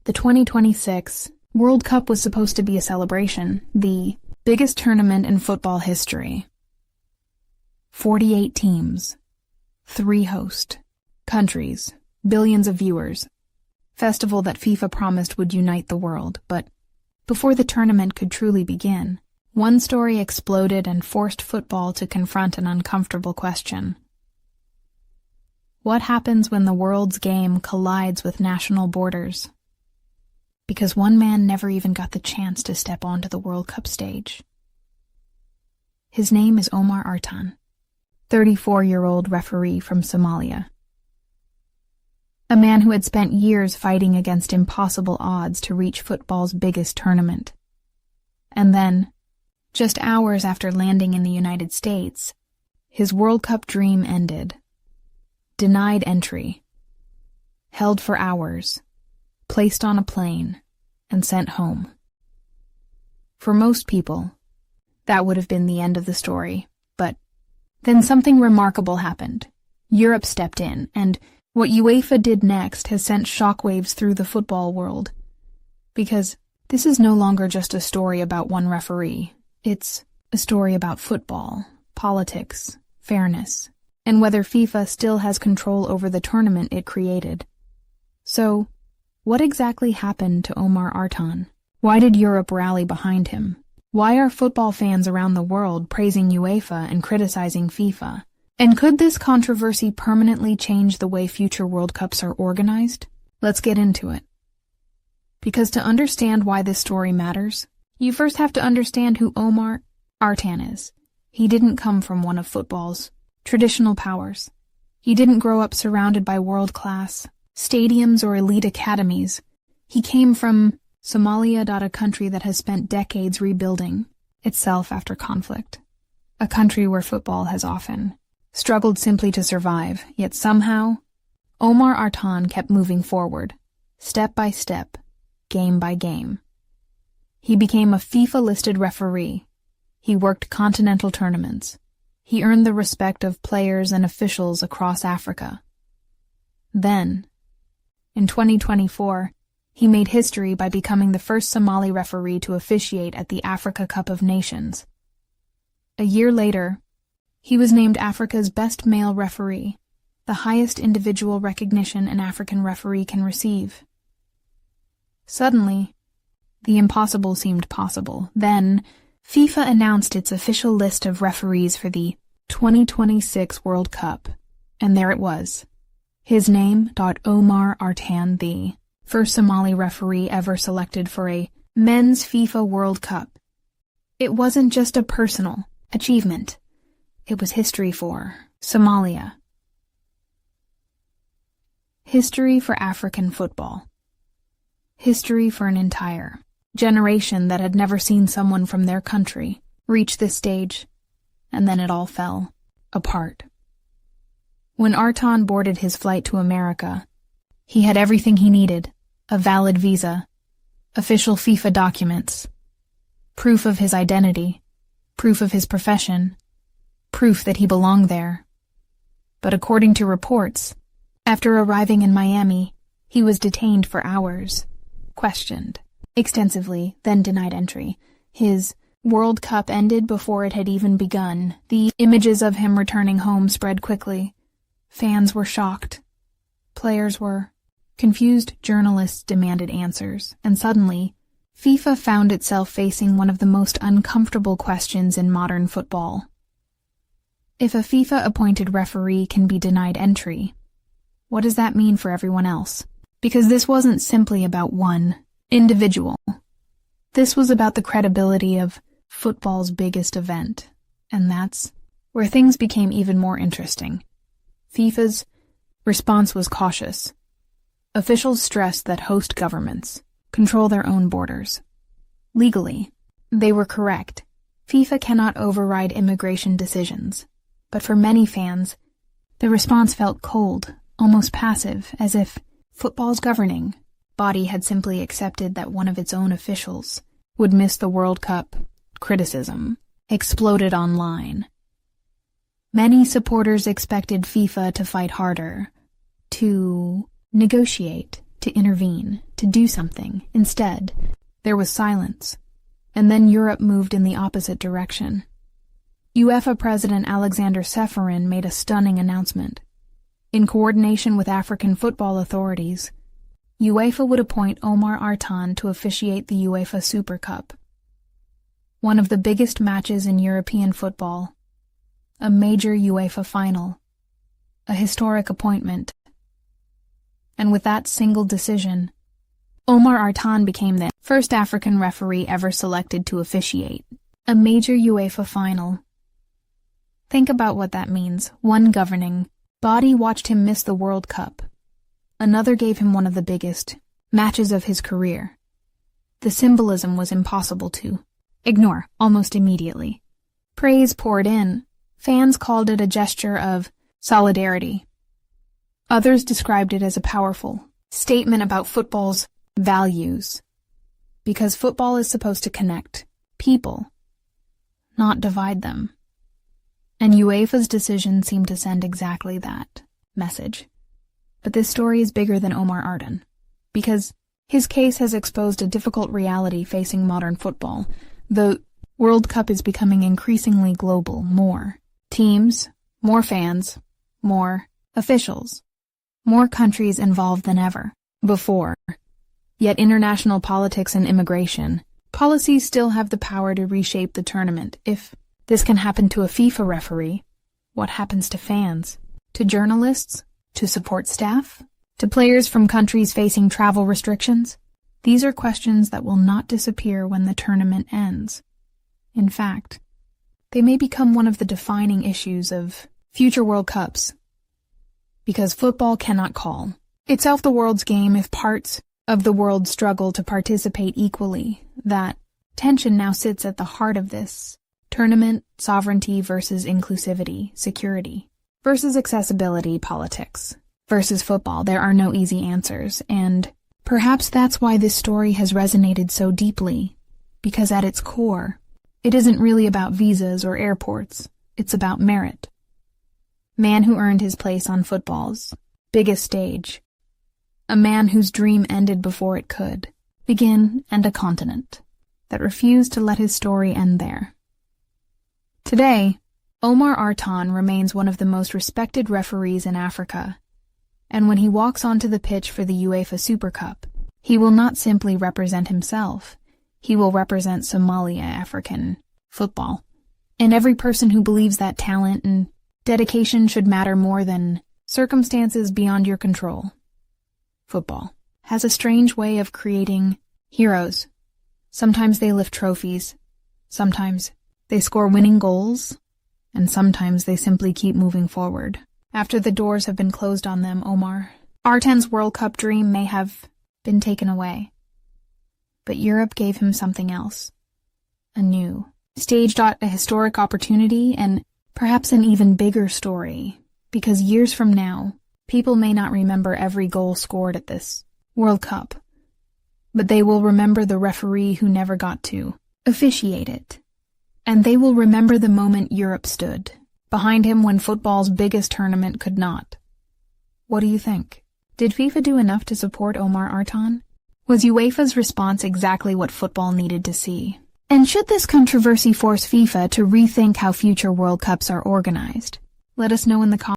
The 2026 World Cup was supposed to be a celebration, the biggest tournament in football history. 48 teams, 3 host countries, billions of viewers. Festival that FIFA promised would unite the world, but before the tournament could truly begin, one story exploded and forced football to confront an uncomfortable question. What happens when the world's game collides with national borders? Because one man never even got the chance to step onto the World Cup stage. His name is Omar Artan, 34-year-old referee from Somalia. A man who had spent years fighting against impossible odds to reach football's biggest tournament. And then, just hours after landing in the United States, his World Cup dream ended. Denied entry. Held for hours. Placed on a plane, and sent home. For most people, that would have been the end of the story, but then something remarkable happened. Europe stepped in, and what UEFA did next has sent shockwaves through the football world. Because this is no longer just a story about one referee. It's a story about football, politics, fairness, and whether FIFA still has control over the tournament it created. So, what exactly happened to Omar Artan? Why did Europe rally behind him? Why are football fans around the world praising UEFA and criticizing FIFA? And could this controversy permanently change the way future World Cups are organized? Let's get into it. Because to understand why this story matters, you first have to understand who Omar Artan is. He didn't come from one of football's traditional powers. He didn't grow up surrounded by world-class stadiums or elite academies. He came from Somalia, a country that has spent decades rebuilding itself after conflict. A country where football has often struggled simply to survive, yet somehow, Omar Artan kept moving forward, step by step, game by game. He became a FIFA-listed referee. He worked continental tournaments. He earned the respect of players and officials across Africa. Then, in 2024, he made history by becoming the first Somali referee to officiate at the Africa Cup of Nations. A year later, he was named Africa's best male referee, the highest individual recognition an African referee can receive. Suddenly, the impossible seemed possible. Then, FIFA announced its official list of referees for the 2026 World Cup, and there it was. His name, Omar Artan, the first Somali referee ever selected for a men's FIFA World Cup. It wasn't just a personal achievement. It was history for Somalia. History for African football. History for an entire generation that had never seen someone from their country reach this stage, and then it all fell apart. When Artan boarded his flight to America, he had everything he needed: a valid visa, official FIFA documents, proof of his identity, proof of his profession, proof that he belonged there. But according to reports, after arriving in Miami, he was detained for hours, questioned extensively, then denied entry. His World Cup ended before it had even begun. The images of him returning home spread quickly. Fans were shocked. Players were confused. Journalists demanded answers. And suddenly, FIFA found itself facing one of the most uncomfortable questions in modern football. If a FIFA-appointed referee can be denied entry, what does that mean for everyone else? Because this wasn't simply about one individual. This was about the credibility of football's biggest event. And that's where things became even more interesting. FIFA's response was cautious. Officials stressed that host governments control their own borders. Legally, they were correct. FIFA cannot override immigration decisions. But for many fans, the response felt cold, almost passive, as if football's governing body had simply accepted that one of its own officials would miss the World Cup. Criticism exploded online. Many supporters expected FIFA to fight harder, to negotiate, to intervene. to do something. Instead, there was silence. And then Europe moved in the opposite direction. UEFA President Alexander Ceferin made a stunning announcement. In coordination with African football authorities, UEFA would appoint Omar Artan to officiate the UEFA Super Cup, one of the biggest matches in European football, a major UEFA final, a historic appointment. And with that single decision, Omar Artan became the first African referee ever selected to officiate a major UEFA final. Think about what that means. One governing body watched him miss the World Cup. Another gave him one of the biggest matches of his career. The symbolism was impossible to ignore almost immediately. Praise poured in. Fans called it a gesture of solidarity. Others described it as a powerful statement about football's values. Because football is supposed to connect people, not divide them. And UEFA's decision seemed to send exactly that message. But this story is bigger than Omar Artan, because his case has exposed a difficult reality facing modern football. The World Cup is becoming increasingly global. More teams, more fans, more officials, more countries involved than ever before. Yet international politics and immigration policies still have the power to reshape the tournament. If this can happen to a FIFA referee, what happens to fans, to journalists, to support staff, to players from countries facing travel restrictions? These are questions that will not disappear when the tournament ends. In fact, they may become one of the defining issues of future World Cups. Because football cannot call itself the world's game if parts of the world struggle to participate equally. That tension now sits at the heart of this tournament: sovereignty versus inclusivity, security versus accessibility, politics versus football. There are no easy answers, and perhaps that's why this story has resonated so deeply, because at its core, it isn't really about visas or airports. It's about merit. Man who earned his place on football's biggest stage. A man whose dream ended before it could begin, and a continent that refused to let his story end there. Today, Omar Artan remains one of the most respected referees in Africa, and when he walks onto the pitch for the UEFA Super Cup, he will not simply represent himself. He will represent Somalia African football, and every person who believes that talent and dedication should matter more than circumstances beyond your control. Football has a strange way of creating heroes. Sometimes they lift trophies, sometimes they score winning goals, and sometimes they simply keep moving forward. After the doors have been closed on them, Omar Artan's World Cup dream may have been taken away. But Europe gave him something else. A new, staged a historic opportunity, and perhaps an even bigger story, because years from now, people may not remember every goal scored at this World Cup, but they will remember the referee who never got to officiate it. And they will remember the moment Europe stood behind him when football's biggest tournament could not. What do you think? Did FIFA do enough to support Omar Artan? Was UEFA's response exactly what football needed to see? And should this controversy force FIFA to rethink how future World Cups are organized? Let us know in the comments.